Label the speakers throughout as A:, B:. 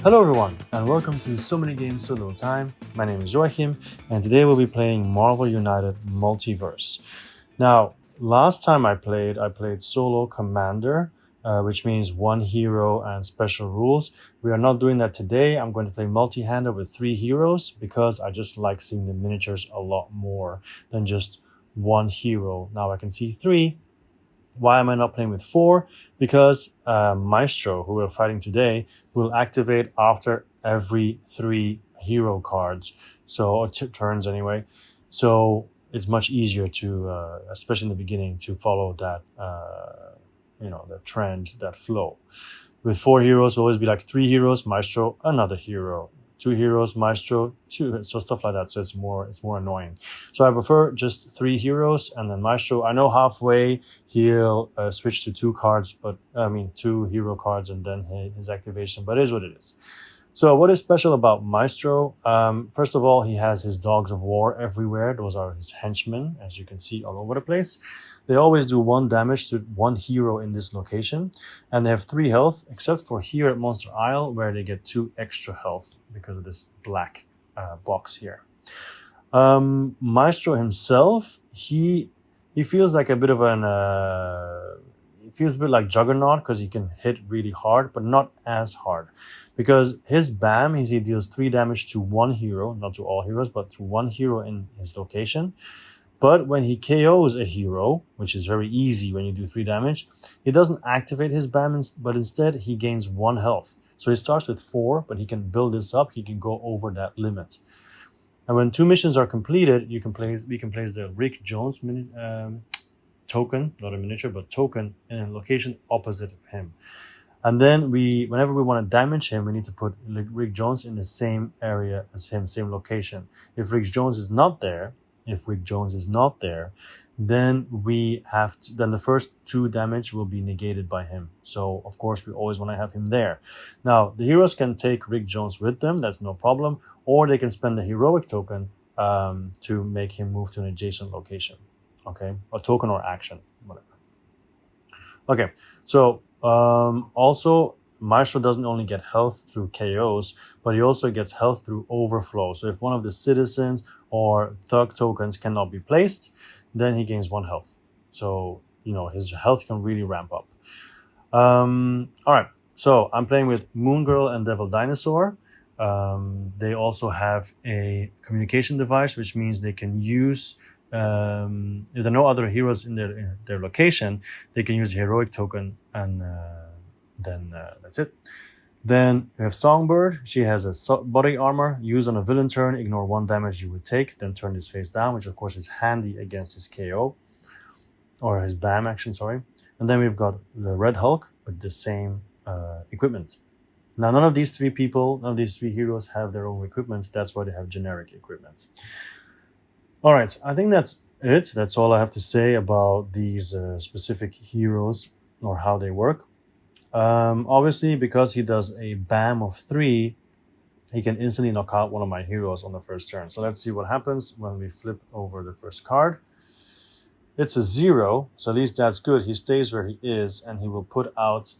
A: Hello everyone, and welcome to So Many Games So Little Time. My name is Joachim, and today we'll be playing Marvel United Multiverse. Now, last time I played solo commander, which means one hero and special rules. We are not doing that today. I'm going to play multi-hander with three heroes because I just like seeing the miniatures a lot more than just one hero. Now I can see three. Why am I not playing with four? Because Maestro, who we're fighting today, will activate after every three hero cards, or turns anyway. So it's much easier to, especially in the beginning, to follow that, the trend, that flow. With four heroes, it'll always be like three heroes, Maestro, another hero, two heroes, Maestro, two, so stuff like that. So it's more annoying. So I prefer just three heroes and then Maestro. I know halfway he'll switch to two hero cards and then his activation, but it is what it is. So what is special about Maestro? First of all, he has his dogs of war everywhere. Those are his henchmen, as you can see all over the place. They always do one damage to one hero in this location, and they have 3 health, except for here at Monster Isle, where they get 2 extra health because of this black box here. Maestro himself, he feels like a bit of an he feels a bit like Juggernaut because he can hit really hard, but not as hard. Because his BAM, he deals 3 damage to one hero, not to all heroes, but to one hero in his location. But when he KOs a hero, which is very easy when you do 3 damage, he doesn't activate his BAM, but instead he gains 1 health. So he starts with 4, but he can build this up, he can go over that limit. And when 2 missions are completed, we can place the Rick Jones token, not a miniature, but token in a location opposite of him. And then whenever we want to damage him, we need to put Rick Jones in the same area as him, same location. If Rick Jones is not there, then then the first 2 damage will be negated by him. So of course we always want to have him there. Now the heroes can take Rick Jones with them, that's no problem, or they can spend the heroic token to make him move to an adjacent location. Okay, a token or action, whatever. Okay, so also Maestro doesn't only get health through KOs, but he also gets health through overflow. So if one of the citizens or thug tokens cannot be placed, then he gains 1 health. So, his health can really ramp up. All right, so I'm playing with Moon Girl and Devil Dinosaur. They also have a communication device, which means they can use, if there are no other heroes in their location, they can use a heroic token and then that's it. Then we have Songbird. She has a body armor. Use on a villain turn. Ignore 1 damage you would take. Then turn this face down, which of course is handy against his KO. Or his BAM action, sorry. And then we've got the Red Hulk with the same equipment. Now, none of these 3 heroes have their own equipment. That's why they have generic equipment. All right, I think that's it. That's all I have to say about these specific heroes or how they work. Obviously, because he does a BAM of 3, he can instantly knock out one of my heroes on the first turn. So let's see what happens when we flip over the first card. It's a 0, so at least that's good. He stays where he is, and he will put out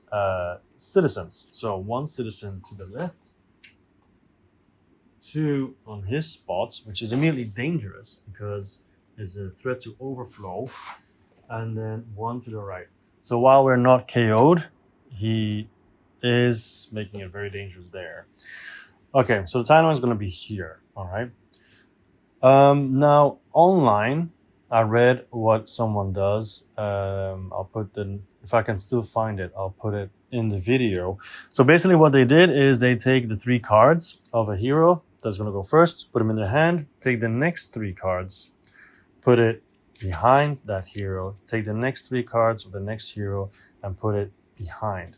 A: citizens. So 1 citizen to the left, 2 on his spot, which is immediately dangerous because it's a threat to overflow, and then 1 to the right. So while we're not KO'd, he is making it very dangerous there. Okay, so the timeline is going to be here. All right. Now online, I read what someone does. I'll put if I can still find it, I'll put it in the video. So basically, what they did is they take the 3 cards of a hero that's going to go first, put them in their hand, take the next 3 cards, put it behind that hero, take the next 3 cards of the next hero, and put it behind.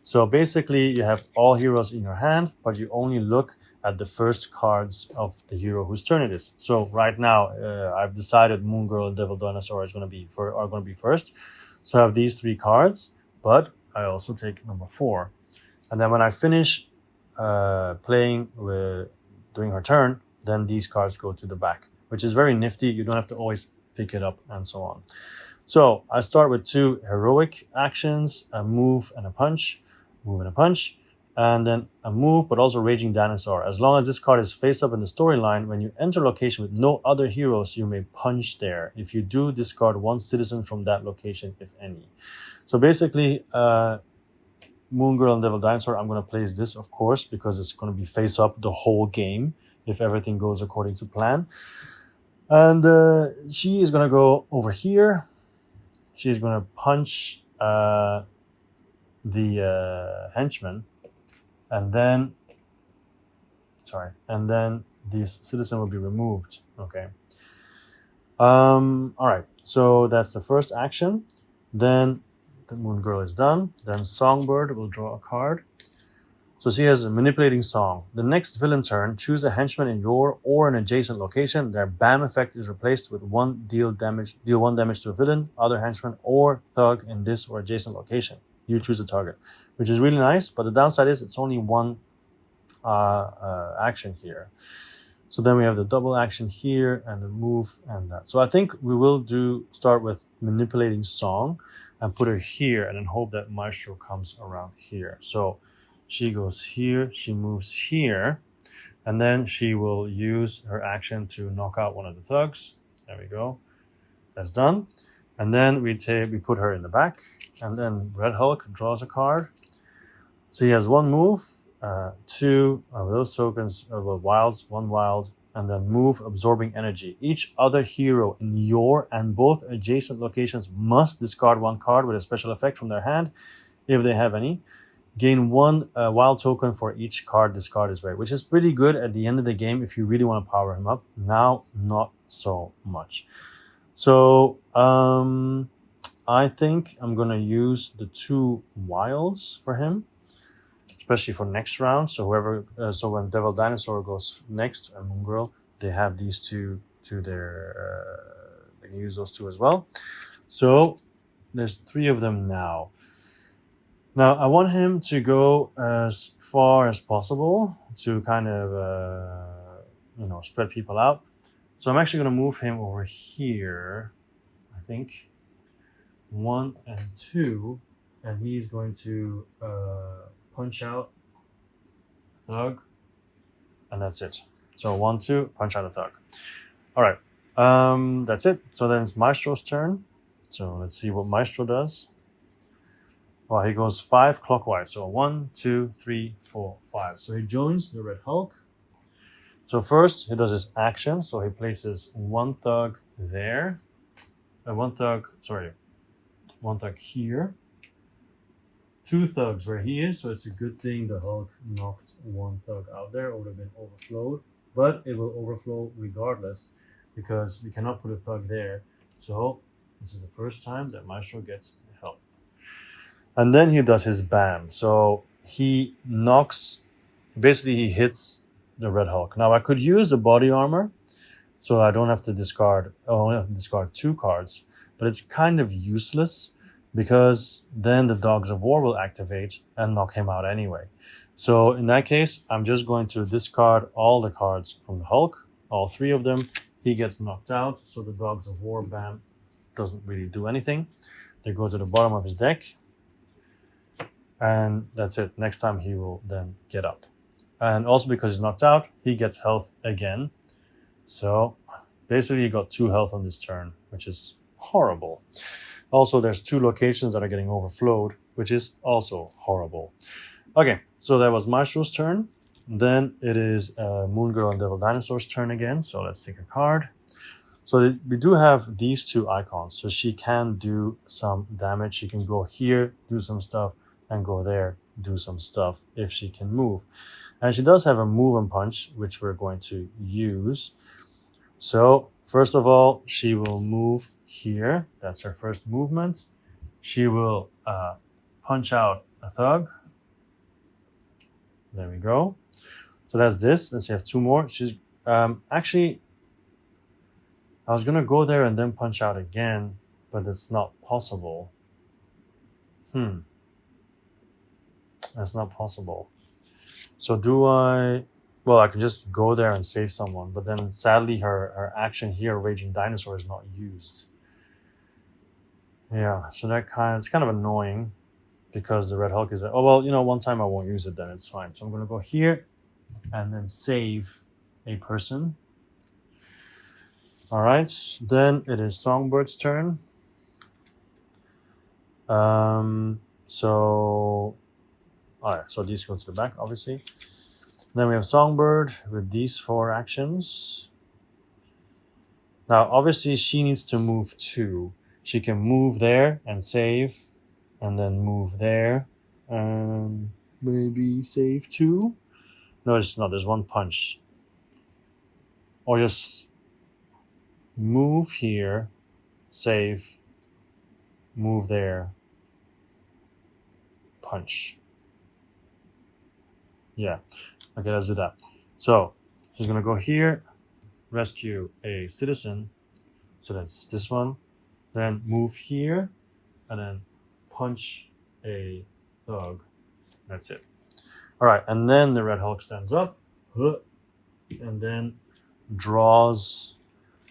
A: So basically you have all heroes in your hand, but you only look at the first cards of the hero whose turn it is. So right now I've decided Moon Girl and Devil Dinosaur are going to be first. So I have these 3 cards, but I also take number 4. And then when I finish doing her turn, then these cards go to the back, which is very nifty. You don't have to always pick it up and so on. So I start with 2 heroic actions, a move and a punch, and then a move, but also Raging Dinosaur. As long as this card is face up in the storyline, when you enter a location with no other heroes, you may punch there. If you do, discard one citizen from that location, if any. So basically, Moon Girl and Devil Dinosaur, I'm going to place this, of course, because it's going to be face up the whole game if everything goes according to plan. And she is going to go over here. She's going to punch the henchman, and then this citizen will be removed. Okay. All right. So that's the first action. Then the Moon Girl is done. Then Songbird will draw a card. So she has a manipulating song. The next villain turn, choose a henchman in your or an adjacent location. Their BAM effect is replaced with deal 1 damage to a villain, other henchman, or thug in this or adjacent location. You choose a target, which is really nice, but the downside is it's only one action here. So then we have the double action here and the move and that. So I think we will start with manipulating song and put her here and then hope that Maestro comes around here. So she goes here, she moves here, and then she will use her action to knock out one of the thugs. There we go. That's done. And then we put her in the back, and then Red Hulk draws a card. So he has one move, two of those tokens, wilds, one wild, and then move absorbing energy. Each other hero in your and both adjacent locations must discard one card with a special effect from their hand, if they have any. Gain one wild token for each card discarded this way, which is pretty good at the end of the game if you really want to power him up. Now, not so much. So I think I'm going to use the 2 wilds for him, especially for next round. So when Devil Dinosaur goes next and Moon Girl, they have these two to their. They can use those 2 as well. So there's 3 of them now. Now I want him to go as far as possible to kind of spread people out. So I'm actually going to move him over here. I think 1 and 2, and he's going to punch out a thug, and that's it. So 1, 2, punch out a thug. All right, that's it. So then it's Maestro's turn. So let's see what Maestro does. Well, he goes 5 clockwise. So 1, 2, 3, 4, 5. So he joins the Red Hulk. So first he does his action. So he places one thug there, one thug here, 2 thugs where he is. So it's a good thing the Hulk knocked 1 thug out there. It would have been overflowed, but it will overflow regardless because we cannot put a thug there. So this is the first time that Maestro gets health. And then he does his BAM. So he hits the Red Hulk. Now I could use the body armor, so I don't have to discard. I only have to discard 2 cards, but it's kind of useless because then the Dogs of War will activate and knock him out anyway. So in that case, I'm just going to discard all the cards from the Hulk, all 3 of them. He gets knocked out, so the Dogs of War BAM doesn't really do anything. They go to the bottom of his deck. And that's it. Next time he will then get up. And also because he's knocked out, he gets health again. So basically he got 2 health on this turn, which is horrible. Also, there's 2 locations that are getting overflowed, which is also horrible. Okay, so that was Maestro's turn. Then it is Moon Girl and Devil Dinosaur's turn again. So let's take a card. So we do have these 2 icons. So she can do some damage. She can go here, do some stuff, and go there, do some stuff if she can move. And she does have a move and punch, which we're going to use. So first of all, she will move here. That's her first movement. She will punch out a thug. There we go. So that's this. Let's have 2 more. She's actually, I was going to go there and then punch out again, but it's not possible. That's not possible. So do I... Well, I can just go there and save someone, but then sadly her action here, Raging Dinosaur, is not used. Yeah, so it's kind of annoying because the Red Hulk is, oh, well, you know, one time I won't use it, then it's fine. So I'm going to go here and then save a person. All right, then it is Songbird's turn. So, all right, so these go to the back, obviously. Then we have Songbird with these 4 actions. Now, obviously, she needs to move 2. She can move there and save, and then move there and maybe save 2. No, it's not. There's 1 punch. Or just move here, save, move there, punch. Yeah. Okay, let's do that. So she's gonna go here, rescue a citizen. So that's this one. Then move here, and then punch a thug. That's it. All right, and then the Red Hulk stands up, and then draws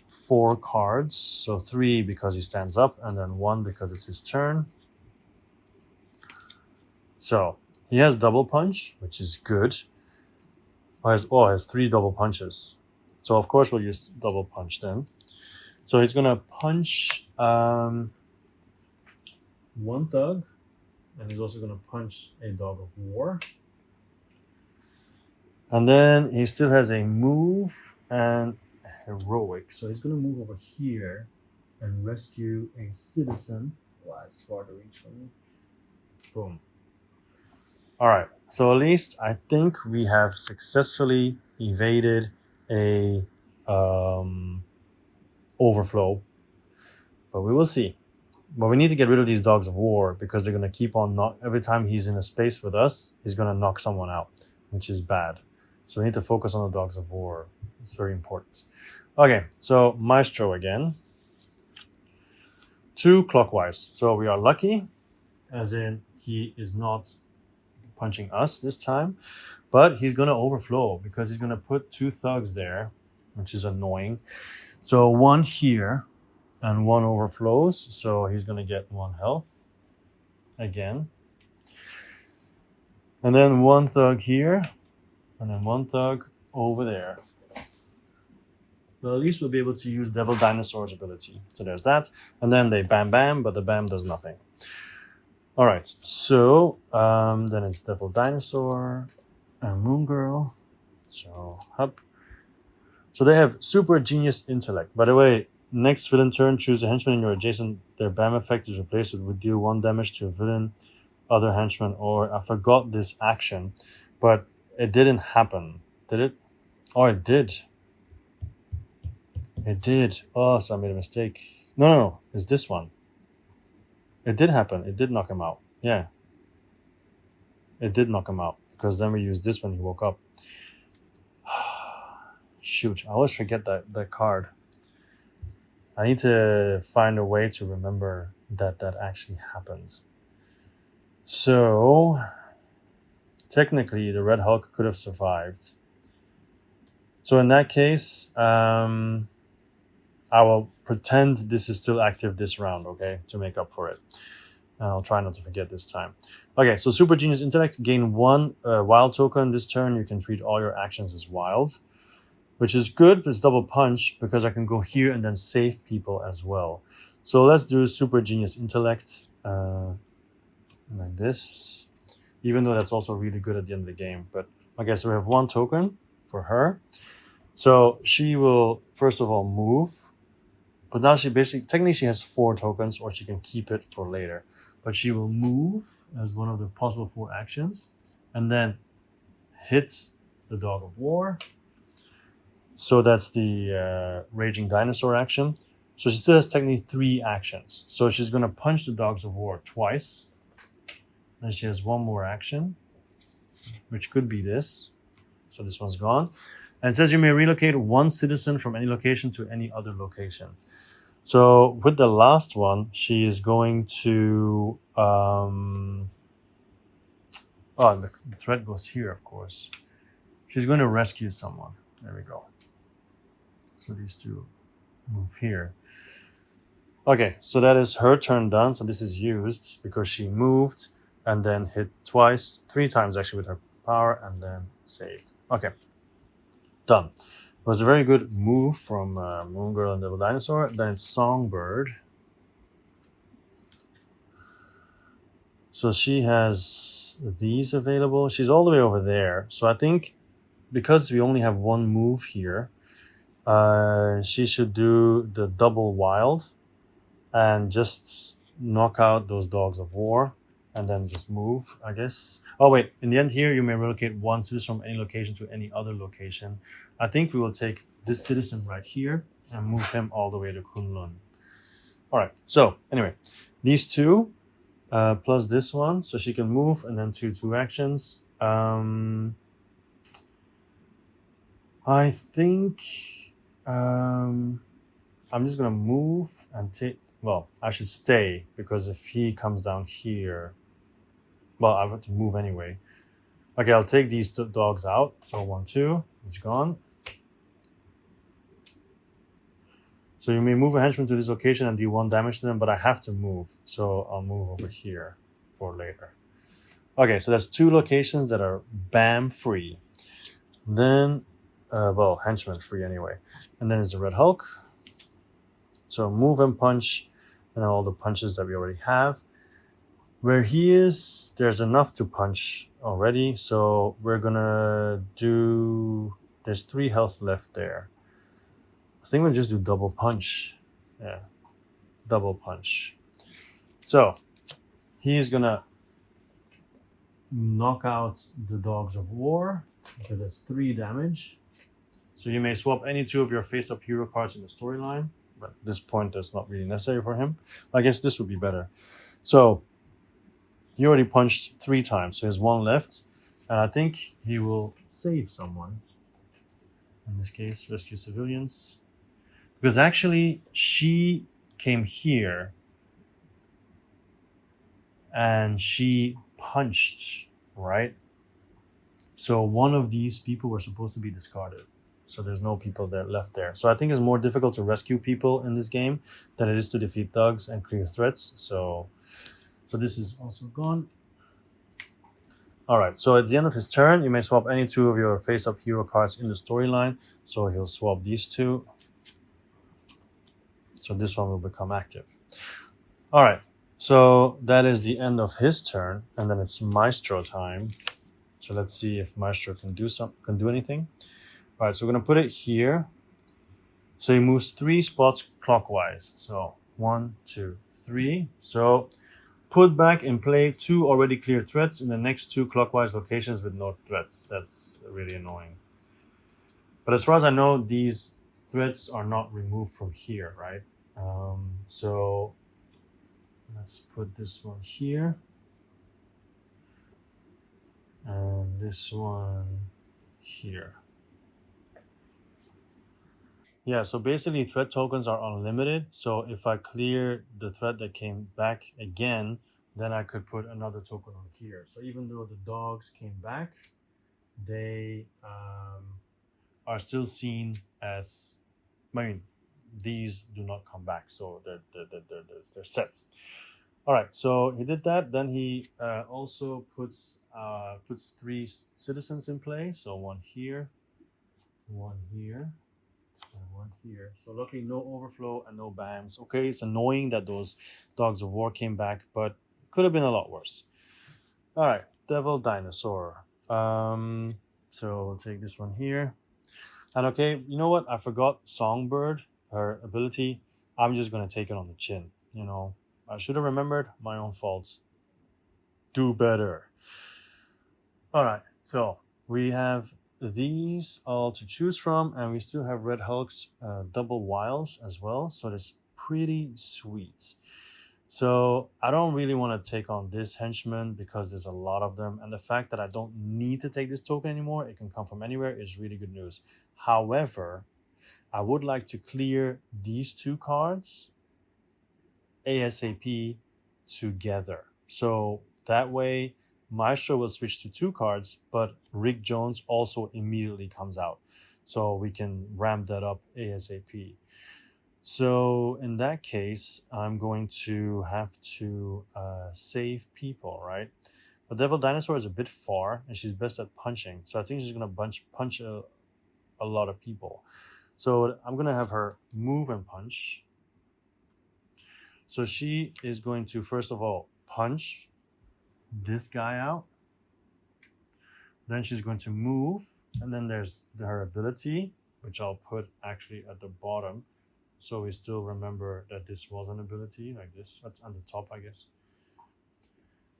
A: 4 cards. So 3 because he stands up, and then 1 because it's his turn. So he has double punch, which is good. He has 3 double punches. So of course we'll use double punch then. So he's gonna punch 1 thug, and he's also gonna punch a dog of war. And then he still has a move and heroic. So he's gonna move over here and rescue a citizen. Wow, it's far to reach for me. Boom. All right. So at least I think we have successfully evaded a overflow, but we will see. But we need to get rid of these dogs of war because they're going to keep on every time he's in a space with us, he's going to knock someone out, which is bad. So we need to focus on the dogs of war. It's very important. Okay, so Maestro again. 2 clockwise. So we are lucky, as in he is not punching us this time, but he's going to overflow because he's going to put 2 thugs there, which is annoying. So 1 here and 1 overflows, so he's going to get 1 health again. And then 1 thug here, and then 1 thug over there. Well, at least we'll be able to use Devil Dinosaur's ability. So there's that. And then they bam bam, but the bam does nothing. All right, so then it's Devil Dinosaur and Moon Girl. So up. So they have super genius intellect. By the way, next villain turn, choose a henchman in your adjacent. Their BAM effect is replaced with deal 1 damage to a villain, other henchman, or I forgot this action, but it didn't happen. Did it? Oh, it did. It did. Oh, so I made a mistake. No. It's this one. It did happen. It did knock him out. Yeah. It did knock him out because then we used this when he woke up. Shoot, I always forget that card. I need to find a way to remember that actually happened. So, technically, the Red Hulk could have survived. So in that case, I will pretend this is still active this round, okay, to make up for it. I'll try not to forget this time. Okay, so Super Genius Intellect, gain 1 wild token this turn. You can treat all your actions as wild, which is good. It's double punch because I can go here and then save people as well. So let's do Super Genius Intellect like this, even though that's also really good at the end of the game. But okay, so we have 1 token for her. So she will, first of all, move. But now technically she has 4 tokens, or she can keep it for later. But she will move as one of the possible 4 actions, and then hit the Dog of War. So that's the Raging Dinosaur action. So she still has technically 3 actions. So she's going to punch the Dogs of War twice. Then she has 1 more action, which could be this. So this one's gone. And it says you may relocate 1 citizen from any location to any other location. So with the last one, she is going to... the threat goes here, of course. She's going to rescue someone. There we go. So these 2 move here. Okay, so that is her turn done. So this is used because she moved. and then hit twice, 3 times actually with her power, and then saved. Okay, done. It was a very good move from Moon Girl and Little Dinosaur. Then it's Songbird. So she has these available. She's all the way over there. So I think because we only have one move here, she should do the double wild and just knock out those dogs of war and then just move, I guess. Oh, wait. In the end, here, you may relocate one citizen from any location to any other location. I think we will take this citizen right here and move him all the way to Kunlun. All right. So, anyway, these two plus this one, so she can move and then two actions. I think I'm just gonna move and take. Well, I should stay because if he comes down here, well, I have to move anyway. Okay, I'll take these dogs out. So 1, 2, it's gone. So you may move a henchman to this location and do 1 damage to them, but I have to move. So I'll move over here for later. Okay, so that's 2 locations that are BAM free. Then, well, henchman free anyway. And then there's the Red Hulk. So move and punch, and all the punches that we already have. Where he is, there's enough to punch already. So we're gonna do. There's 3 health left there. I think we'll just do double punch. Yeah, double punch. So he's gonna knock out the dogs of war because that's 3 damage. So you may swap any 2 of your face-up hero cards in the storyline. But at this point, that's not really necessary for him. I guess this would be better. So he already punched 3 times, so he has 1 left, and I think he will save someone. In this case, rescue civilians, because actually she came here and she punched, right? So one of these people were supposed to be discarded. So there's no people there left there. So I think it's more difficult to rescue people in this game than it is to defeat thugs and clear threats. So this is also gone. All right. So at the end of his turn, you may swap any 2 of your face-up hero cards in the storyline. So he'll swap these 2. So this one will become active. All right. So that is the end of his turn, and then it's Maestro time. So let's see if Maestro can do anything. All right, so we're gonna put it here. So he moves 3 spots clockwise. So 1, 2, 3. So put back in play 2 already cleared threats in the next 2 clockwise locations with no threats. That's really annoying. But as far as I know, these threats are not removed from here, right? So let's put this one here. And this one here. Yeah, so basically threat tokens are unlimited. So if I clear the threat that came back again, then I could put another token on here. So even though the dogs came back, they are still seen as, I mean, these do not come back. So they're sets. All right, so he did that. Then he also puts 3 citizens in play. So 1 here, 1 here, and 1 here. So luckily no overflow and no BAMs. Okay, it's annoying that those dogs of war came back, but could have been a lot worse. All right, Devil Dinosaur. So we'll take this one here. And okay, you know what? I forgot Songbird, her ability. I'm just gonna take it on the chin. You know, I should have remembered. My own fault. Do better. All right, so we have these all to choose from, and we still have Red Hulk's double wilds as well. So that's pretty sweet. So I don't really want to take on this henchman because there's a lot of them, and the fact that I don't need to take this token anymore, it can come from anywhere, is really good news. However, I would like to clear these 2 cards ASAP together. So that way Maestro will switch to 2 cards, but Rick Jones also immediately comes out. So we can ramp that up ASAP. So in that case, I'm going to have to save people, right? But Devil Dinosaur is a bit far, and she's best at punching. So I think she's gonna punch a lot of people. So I'm gonna have her move and punch. So she is going to first of all punch this guy out. Then she's going to move, and then there's her ability, which I'll put actually at the bottom, so we still remember that this was an ability, like this. That's on the top, I guess.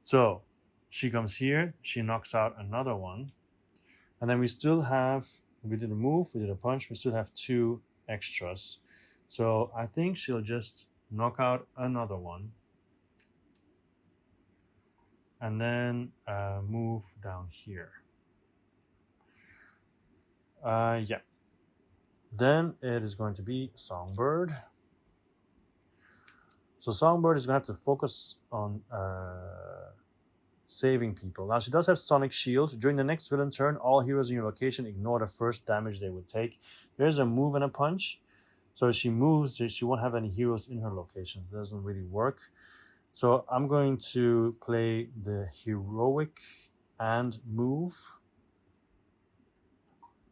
A: So she comes here, she knocks out another one, and then we still have, we did a move, we did a punch, we still have 2 extras. So I think she'll just knock out another one, and then move down here. Yeah. Then it is going to be Songbird. So Songbird is going to have to focus on saving people. Now she does have Sonic Shield. During the next villain turn, all heroes in your location ignore the first damage they would take. There's a move and a punch. So if she moves, she won't have any heroes in her location. It doesn't really work. So I'm going to play the heroic and move.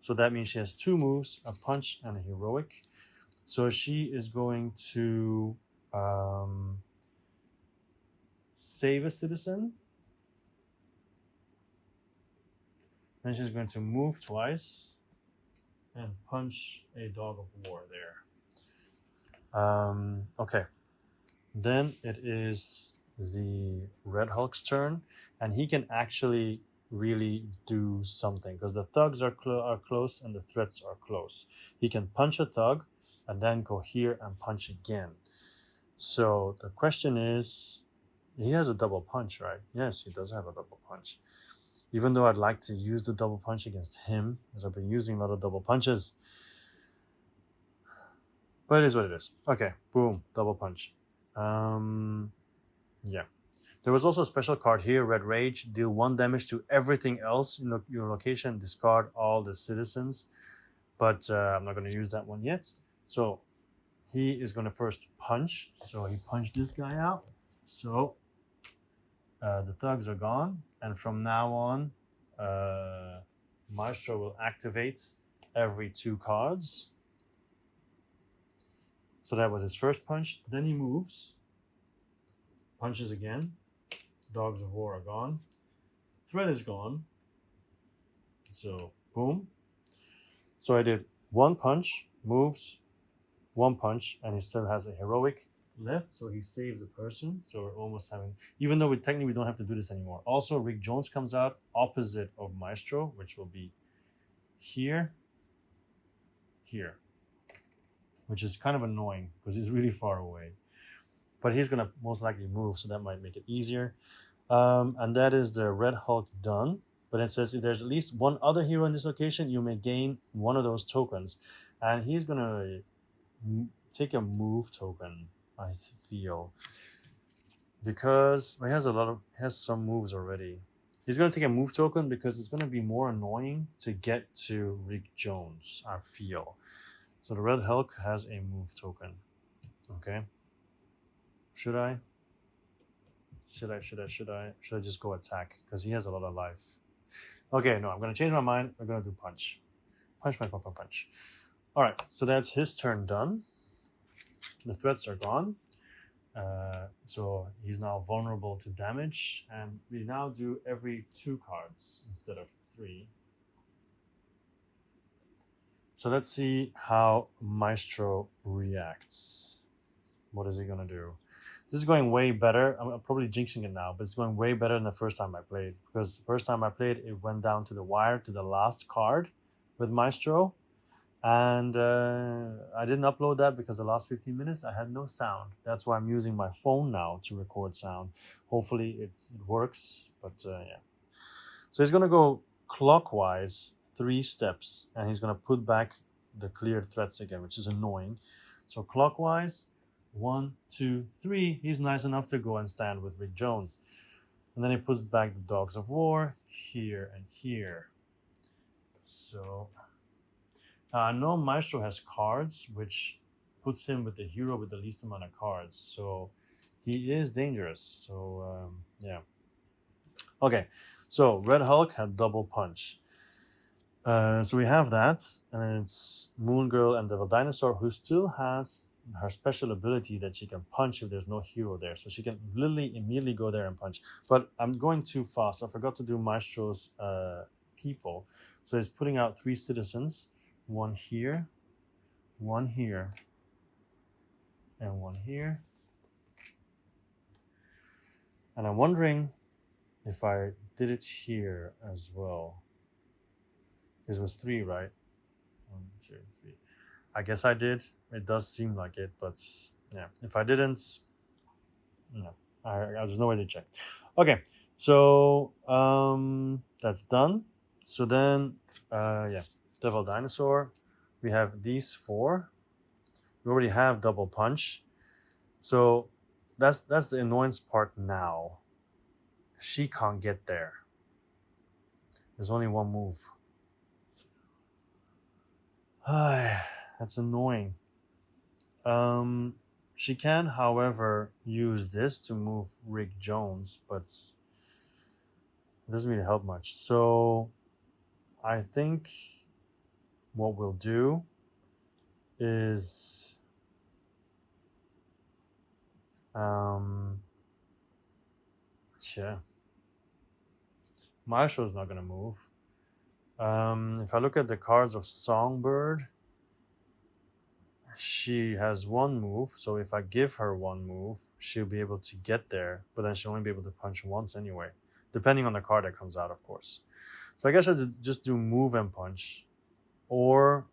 A: So that means she has 2 moves, a punch and a heroic. So she is going to save a citizen. Then she's going to move twice and punch a dog of war there. Okay. Then it is the Red Hulk's turn, and he can actually really do something because the thugs are close and the threats are close. He can punch a thug and then go here and punch again. So the question is, he has a double punch, right? Yes, he does have a double punch. Even though I'd like to use the double punch against him, as I've been using a lot of double punches. But it is what it is. Okay, boom, double punch. Yeah. There was also a special card here, Red Rage. Deal 1 damage to everything else in your location. Discard all the citizens. But I'm not going to use that one yet. So he is going to first punch. So he punched this guy out. So the thugs are gone. And from now on, Maestro will activate every 2 cards. So that was his first punch. Then he moves. Punches again. Dogs of War are gone. Threat is gone. So, boom. So I did 1 punch, moves, 1 punch, and he still has a heroic left. So he saves a person. So we're almost having, even though technically we don't have to do this anymore. Also, Rick Jones comes out opposite of Maestro, which will be here, which is kind of annoying because he's really far away. But he's going to most likely move, so that might make it easier. And that is the Red Hulk done. But it says if there's at least 1 other hero in this location, you may gain 1 of those tokens. And he's going to take a move token, I feel. Because he has some moves already. He's going to take a move token because it's going to be more annoying to get to Rick Jones, I feel. So the Red Hulk has a move token. Okay. Should I just go attack? Because he has a lot of life. Okay, no, I'm going to change my mind. We're going to do punch. Punch. All right, so that's his turn done. The threats are gone. So he's now vulnerable to damage. And we now do every 2 cards instead of 3. So let's see how Maestro reacts. What is he going to do? This is going way better. I'm probably jinxing it now, but it's going way better than the first time I played. Because the first time I played, it went down to the wire, to the last card with Maestro. And I didn't upload that because the last 15 minutes, I had no sound. That's why I'm using my phone now to record sound. Hopefully it works, but yeah. So he's going to go clockwise 3 steps, and he's going to put back the cleared threats again, which is annoying. So clockwise, 1, 2, 3. He's nice enough to go and stand with Rick Jones. And then he puts back the Dogs of War here and here. So I know Maestro has cards, which puts him with the hero with the least amount of cards. So he is dangerous. So yeah. Okay, so Red Hulk had double punch. So we have that, and it's Moon Girl and Devil Dinosaur, who still has her special ability that she can punch if there's no hero there. So she can literally immediately go there and punch. But I'm going too fast. I forgot to do Maestro's people. So he's putting out 3 citizens, one here, and one here. And I'm wondering if I did it here as well. This was 3, right? 1, 2, 3. I guess I did. It does seem like it, but yeah. If I didn't, no, there's no way to check. Okay, so that's done. So then, yeah, Devil Dinosaur. We have these 4. We already have double punch. So that's the annoyance part now. She can't get there. There's only one move. That's annoying. She can, however, use this to move Rick Jones, but it doesn't really help much. So I think what we'll do is yeah. Maestro's not gonna move. If I look at the cards of Songbird, she has 1 move, so if I give her 1 move, she'll be able to get there, but then she'll only be able to punch once anyway, depending on the card that comes out, of course. So I guess I should just do move and punch, or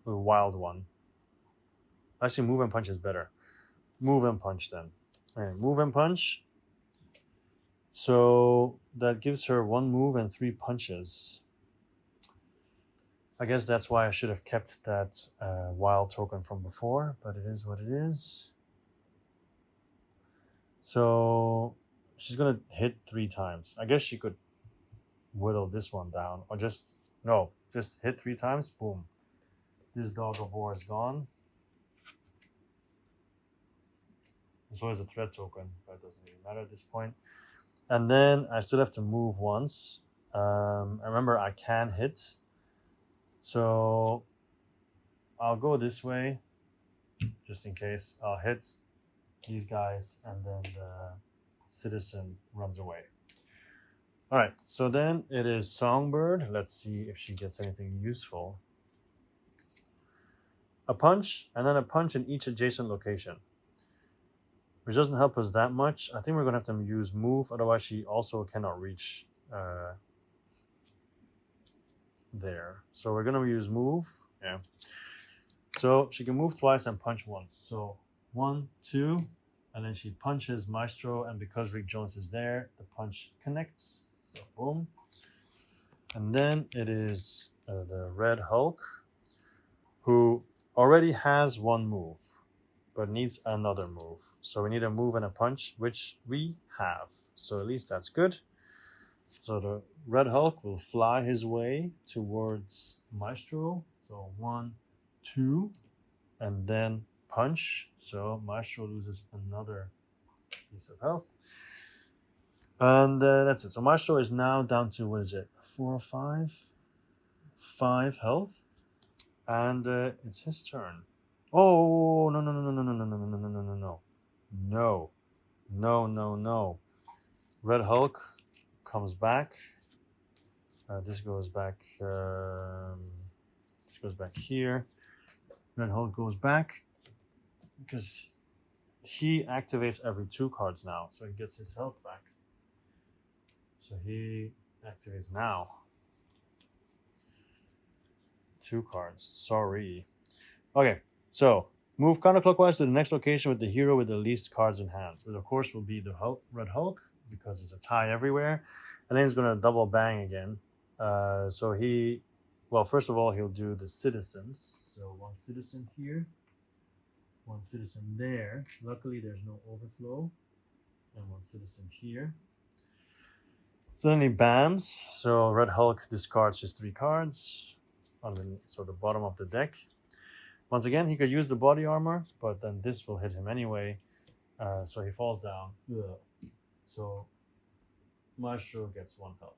A: the wild one. Actually, move and punch is better. Move and punch then. Alright, move and punch. So that gives her 1 move and 3 punches. I guess that's why I should have kept that wild token from before, but it is what it is. So she's gonna hit 3 times. I guess she could whittle this one down, or just hit 3 times. Boom. This dog of war is gone. There's always a threat token, but it doesn't really matter at this point. And then I still have to move once. Remember, I can hit. So I'll go this way, just in case. I'll hit these guys, and then the citizen runs away. All right, so then it is Songbird. Let's see if she gets anything useful. A punch, and then a punch in each adjacent location, which doesn't help us that much. I think we're going to have to use move, otherwise she also cannot reach there. So we're going to use move. Yeah. So she can move twice and punch once. So 1, 2, and then she punches Maestro, and because Rick Jones is there, the punch connects. So boom. And then it is the Red Hulk, who already has 1 move, but needs another move. So we need a move and a punch, which we have. So at least that's good. So the Red Hulk will fly his way towards Maestro. So 1, 2, and then punch. So Maestro loses another piece of health. And that's it. So Maestro is now down to, what is it, 4 or 5? 5 health. And it's his turn. Oh, no, no, no, no, no, no, no, no, no, no, no, no, no. No. No, no, no. Red Hulk comes back. This goes back here. Red Hulk goes back because he activates every 2 cards now, so he gets his health back. So he activates now. 2 cards. Sorry. Okay, so move counterclockwise to the next location with the hero with the least cards in hand, which of course will be the Red Hulk, because it's a tie everywhere. And then he's going to double bang again. So first of all, he'll do the citizens. So 1 citizen here, 1 citizen there. Luckily, there's no overflow. And 1 citizen here. So then he bams. So Red Hulk discards his 3 cards. So the bottom of the deck. Once again, he could use the body armor, but then this will hit him anyway. So he falls down. Ugh. So Maestro gets 1 health.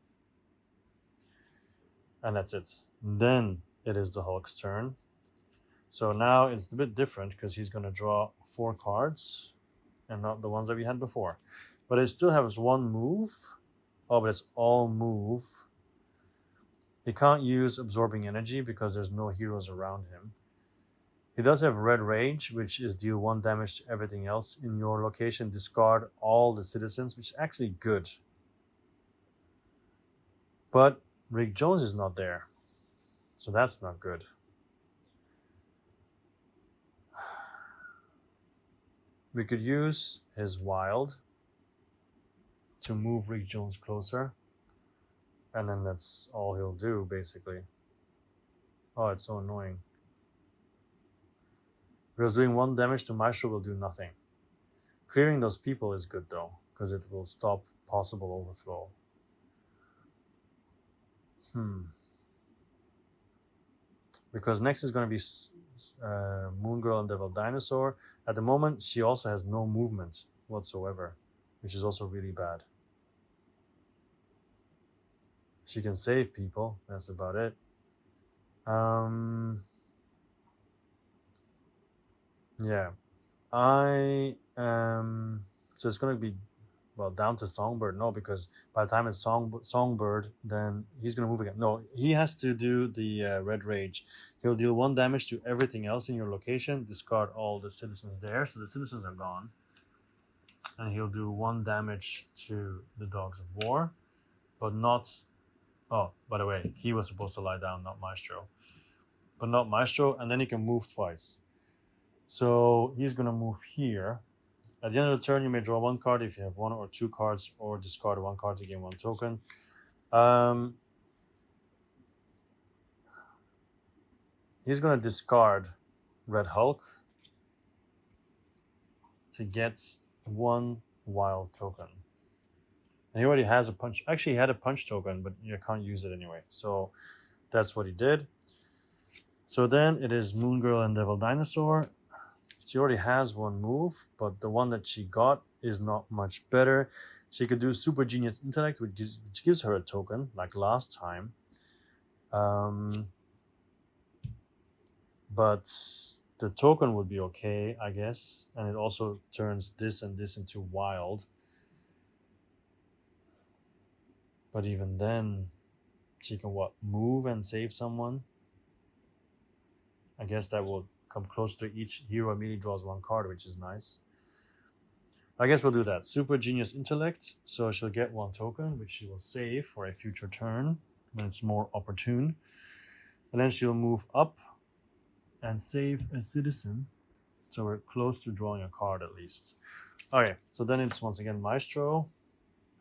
A: And that's it. Then it is the Hulk's turn. So now it's a bit different because he's going to draw 4 cards and not the ones that we had before. But it still has 1 move. Oh, but it's all move. He can't use absorbing energy because there's no heroes around him. He does have Red Rage, which is deal 1 damage to everything else in your location. Discard all the citizens, which is actually good. But Rick Jones is not there. So that's not good. We could use his Wild to move Rick Jones closer. And then that's all he'll do, basically. Oh, it's so annoying. Because doing 1 damage to Maestro will do nothing. Clearing those people is good, though, because it will stop possible overflow. Because next is going to be Moon Girl and Devil Dinosaur. At the moment, she also has no movement whatsoever, which is also really bad. She can save people. That's about it. Yeah. So it's going to be, well, down to Songbird. No, because by the time it's Songbird, then he's going to move again. No, he has to do the Red Rage. He'll deal 1 damage to everything else in your location. Discard all the citizens there. So the citizens are gone. And he'll do 1 damage to the Dogs of War. But not... Oh, by the way, he was supposed to lie down, not Maestro. But not Maestro. And then he can move twice. So he's going to move here. At the end of the turn, you may draw 1 card if you have 1 or 2 cards, or discard 1 card to gain 1 token. He's going to discard Red Hulk to get 1 wild token. And he already has a punch. Actually, he had a punch token, but you can't use it anyway. So that's what he did. So then it is Moon Girl and Devil Dinosaur. She already has 1 move, but the one that she got is not much better. She could do Super Genius Intellect, which gives her a token, like last time. But the token would be okay, I guess. And it also turns this and this into wild. But even then, she can move and save someone? I guess that will come close to each hero immediately draws 1 card, which is nice. I guess we'll do that. Super Genius Intellect. So she'll get 1 token, which she will save for a future turn when it's more opportune. And then she'll move up and save a citizen. So we're close to drawing a card at least. Okay, so then it's once again Maestro,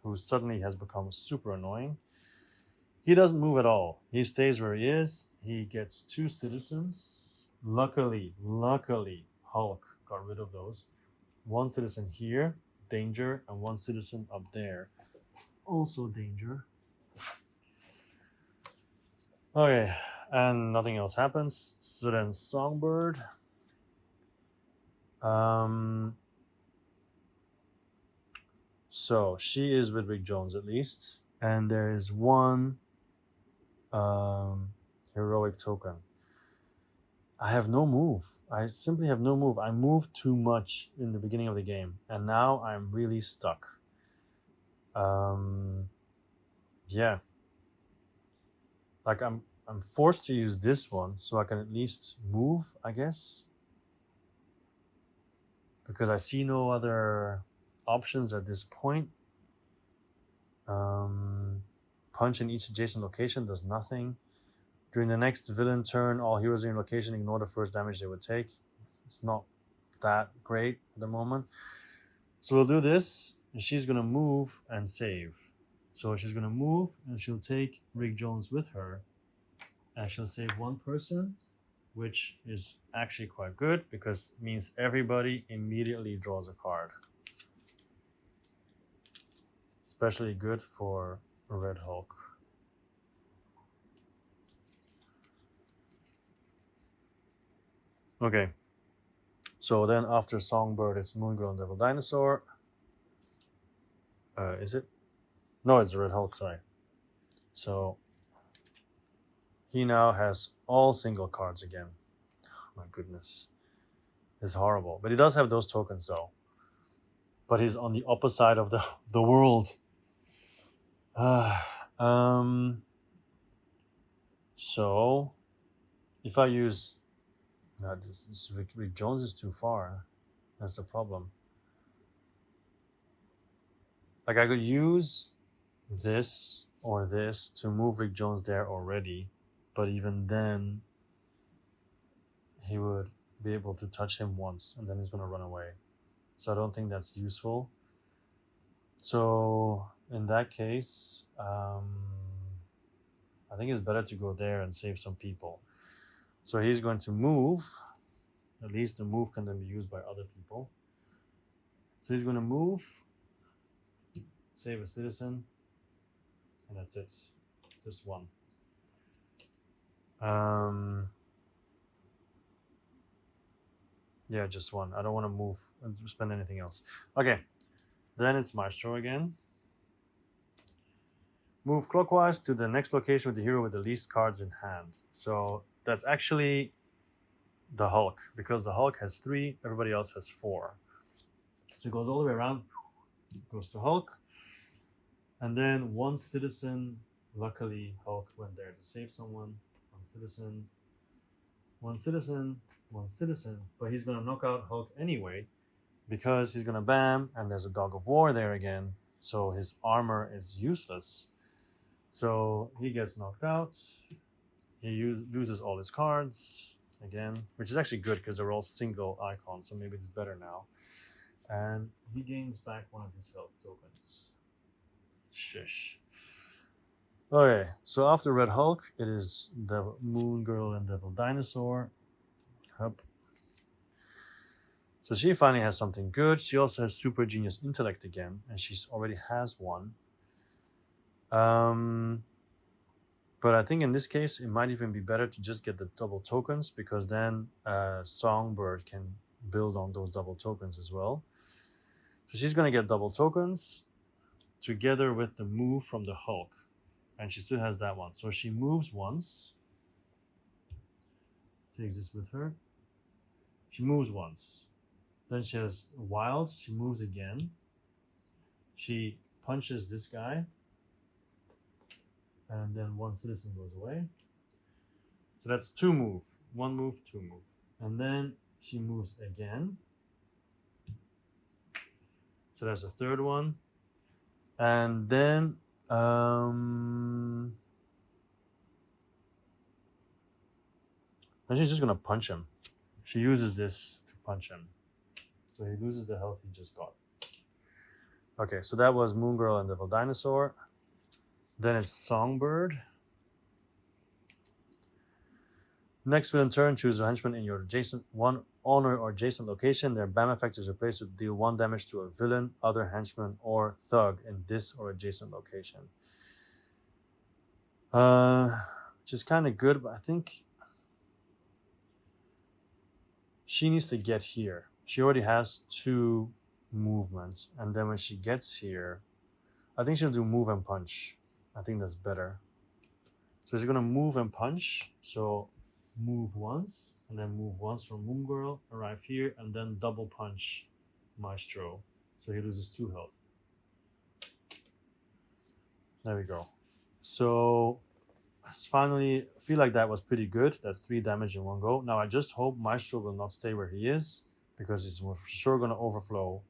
A: who suddenly has become super annoying. He doesn't move at all. He stays where he is. He gets 2 citizens. Luckily, Hulk got rid of those. 1 citizen here, danger, and 1 citizen up there, also danger. Okay, and nothing else happens. So then Songbird. So she is with Rick Jones at least, and there is 1 heroic token. I have no move. I simply have no move. I moved too much in the beginning of the game, and now I'm really stuck. Yeah. Like I'm forced to use this one so I can at least move, I guess. Because I see no other options at this point. Punch in each adjacent location does nothing. During the next villain turn, all heroes in your location ignore the first damage they would take. It's not that great at the moment. So we'll do this, and she's going to move and save. So she's going to move, and she'll take Rick Jones with her, and she'll save 1 person, which is actually quite good because it means everybody immediately draws a card. Especially good for Red Hulk. Okay. So then after Songbird, it's Moon Girl and Devil Dinosaur. Is it? No, it's Red Hulk, sorry. So he now has all single cards again. Oh, my goodness. It's horrible. But he does have those tokens though. But he's on the opposite side of the world. So if I use no, this Rick Jones is too far. That's the problem. Like I could use this or this to move Rick Jones there already, but even then he would be able to touch him once and then he's gonna run away. So I don't think that's useful. So in that case, I think it's better to go there and save some people. So he's going to move. At least the move can then be used by other people. So he's going to move, save a citizen, and that's it. Just one. Yeah, just one. I don't want to move and spend anything else. Okay, then it's Maestro again. Move clockwise to the next location with the hero with the least cards in hand. So that's actually the Hulk, because the Hulk has 3, everybody else has 4. So it goes all the way around, goes to Hulk, and then one citizen. Luckily, Hulk went there to save someone. One citizen, one citizen, one citizen. But he's gonna knock out Hulk anyway, because he's gonna bam, and there's a Dog of War there again. So his armor is useless. So he gets knocked out. He loses all his cards again, which is actually good because they're all single icons. So maybe it's better now. And he gains back one of his health tokens. Shish. Okay, so after Red Hulk, it is the Moon Girl and Devil Dinosaur. Hup. So she finally has something good. She also has Super Genius Intellect again, and she already has one. But I think in this case, it might even be better to just get the double tokens, because then Songbird can build on those double tokens as well. So she's going to get double tokens together with the move from the Hulk. And she still has that one. So she moves once. Takes this with her. She moves once. Then she has Wild. She moves again. She punches this guy. And then one citizen goes away. So that's 2 move. 1 move, 2 move. And then she moves again. So that's the 3rd one. And then she's just gonna punch him. She uses this to punch him. So he loses the health he just got. Okay, so that was Moon Girl and Devil Dinosaur. Then it's Songbird. Next villain turn, choose a henchman in your adjacent one honor or adjacent location. Their BAM effect is replaced with deal 1 damage to a villain, other henchman, or thug in this or adjacent location. Which is kind of good, but I think she needs to get here. She already has 2 movements, and then when she gets here, I think she'll do move and punch. I think that's better. So she's gonna move and punch. So move once, and then move once from Moon Girl, arrive here, and then double punch Maestro. So he loses 2 health. There we go. So finally, I feel like that was pretty good. That's 3 damage in one go. Now I just hope Maestro will not stay where he is, because he's for sure gonna overflow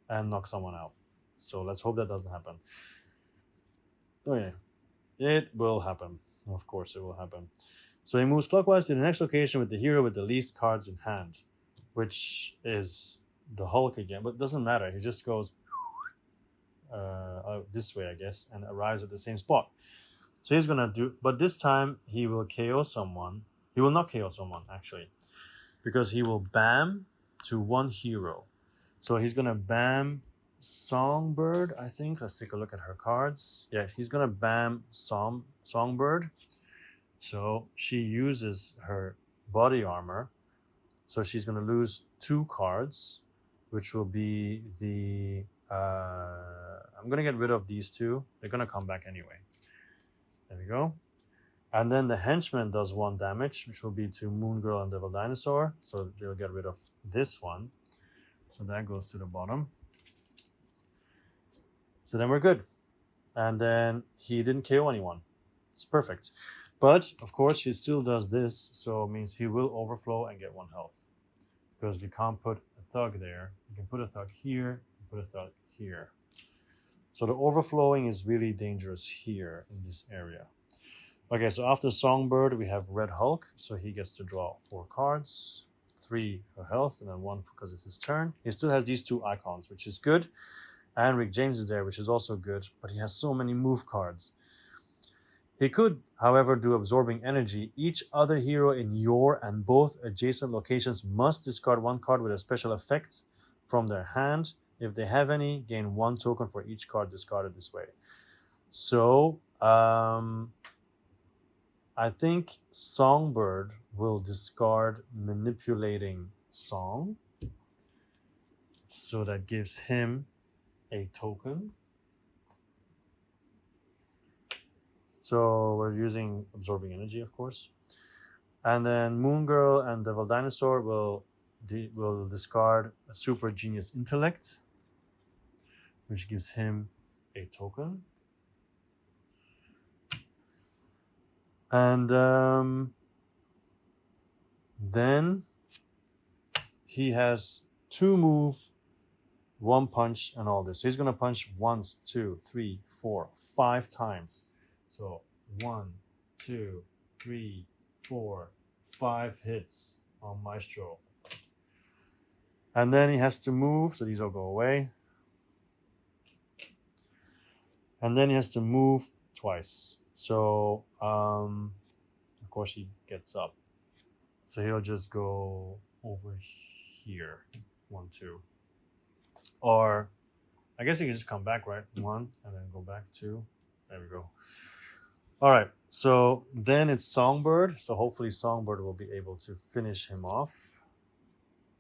A: and knock someone out. So let's hope that doesn't happen. Oh yeah, it will happen. Of course it will happen. So he moves clockwise to the next location with the hero with the least cards in hand, which is the Hulk again, but it doesn't matter. He just goes this way, I guess, and arrives at the same spot. So he's gonna do, but this time he will KO someone. He will not KO someone, actually, because he will BAM to 1 hero. So he's gonna BAM Songbird, I think. Let's take a look at her cards. Yeah, he's gonna BAM Songbird. So she uses her body armor. So she's gonna lose 2 cards, which will be the I'm gonna get rid of these two. They're gonna come back anyway. There we go. And then the henchman does 1 damage, which will be to Moon Girl and Devil Dinosaur. So they'll get rid of this one. So that goes to the bottom. So then we're good. And then he didn't KO anyone. It's perfect. But of course he still does this, so it means he will overflow and get 1 health. Because you can't put a thug there. You can put a thug here, put a thug here. So the overflowing is really dangerous here in this area. Okay, so after Songbird, we have Red Hulk. So he gets to draw 4 cards, 3 for health, and then 1 because it's his turn. He still has these 2 icons, which is good. And Rick James is there, which is also good, but he has so many move cards. He could, however, do Absorbing Energy. Each other hero in your and both adjacent locations must discard 1 card with a special effect from their hand. If they have any, gain 1 token for each card discarded this way. So, I think Songbird will discard Manipulating Song. So that gives him a token. So we're using Absorbing Energy, of course. And then Moon Girl and Devil Dinosaur will discard a Super Genius Intellect, which gives him a token. And then he has 2 move, 1 punch, and all this. So he's going to punch 1, 2, 3, 4, 5 times. So 1, 2, 3, 4, 5 hits on Maestro. And then he has to move, so these all go away. And then he has to move twice. So, of course, he gets up. So he'll just go over here. 1, 2. Or, I guess he can just come back, right? 1, and then go back 2. There we go. All right. So then it's Songbird. So hopefully Songbird will be able to finish him off.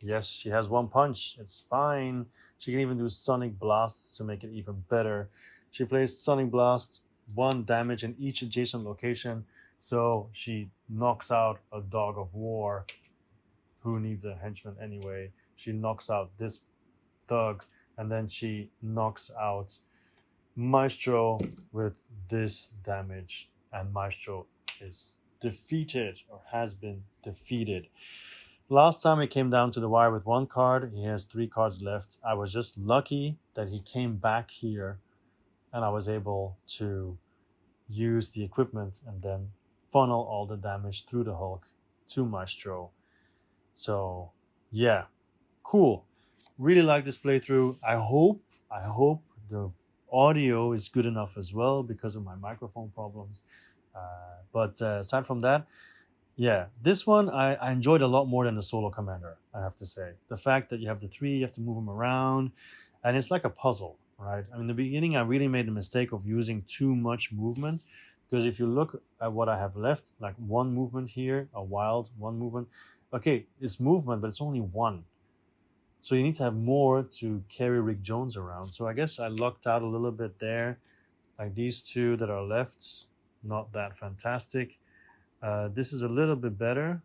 A: Yes, she has 1 punch. It's fine. She can even do Sonic Blasts to make it even better. She plays Sonic Blast, 1 damage in each adjacent location. So she knocks out a Dog of War who needs a henchman anyway. She knocks out this thug, and then she knocks out Maestro with this damage, and Maestro is defeated or has been defeated. Last time it came down to the wire with 1 card. He has 3 cards left. I was just lucky that he came back here and I was able to use the equipment and then funnel all the damage through the Hulk to Maestro. So yeah, cool. Really like this playthrough. I hope the audio is good enough as well because of my microphone problems. But aside from that, yeah, this one I enjoyed a lot more than the Solo Commander, I have to say. The fact that you have the 3, you have to move them around, and it's like a puzzle, right? I mean, in the beginning, I really made the mistake of using too much movement, because if you look at what I have left, like 1 movement here, a wild 1 movement, okay, it's movement, but it's only 1. So you need to have more to carry Rick Jones around. So I guess I lucked out a little bit there. Like these 2 that are left, not that fantastic. This is a little bit better,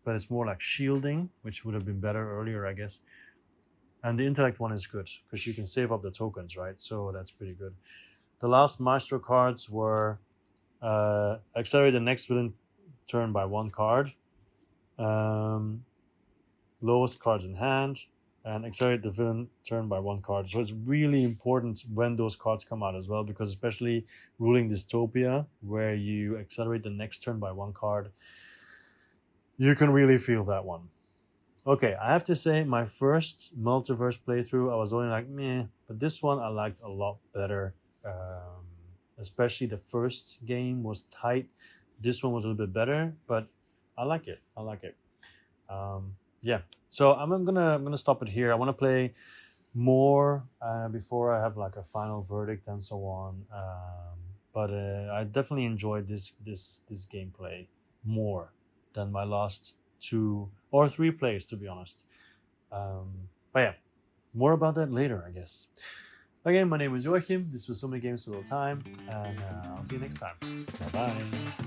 A: but it's more like shielding, which would have been better earlier, I guess. And the intellect one is good because you can save up the tokens, right? So that's pretty good. The last Maestro cards were accelerate the next villain turn by 1 card, lowest cards in hand, and accelerate the villain turn by 1 card. So it's really important when those cards come out as well, because especially Ruling Dystopia, where you accelerate the next turn by 1 card, you can really feel that one. Okay, I have to say my first Multiverse playthrough, I was only like, meh, but this one I liked a lot better. Especially the first game was tight. This one was a little bit better, but I like it. Yeah, so I'm gonna stop it here. I want to play more before I have like a final verdict and so on. But I definitely enjoyed this gameplay more than my last 2 or 3 plays, to be honest. But yeah, more about that later, I guess. Again, my name is Joachim. This was So Many Games for Little Time, and I'll see you next time. Bye bye.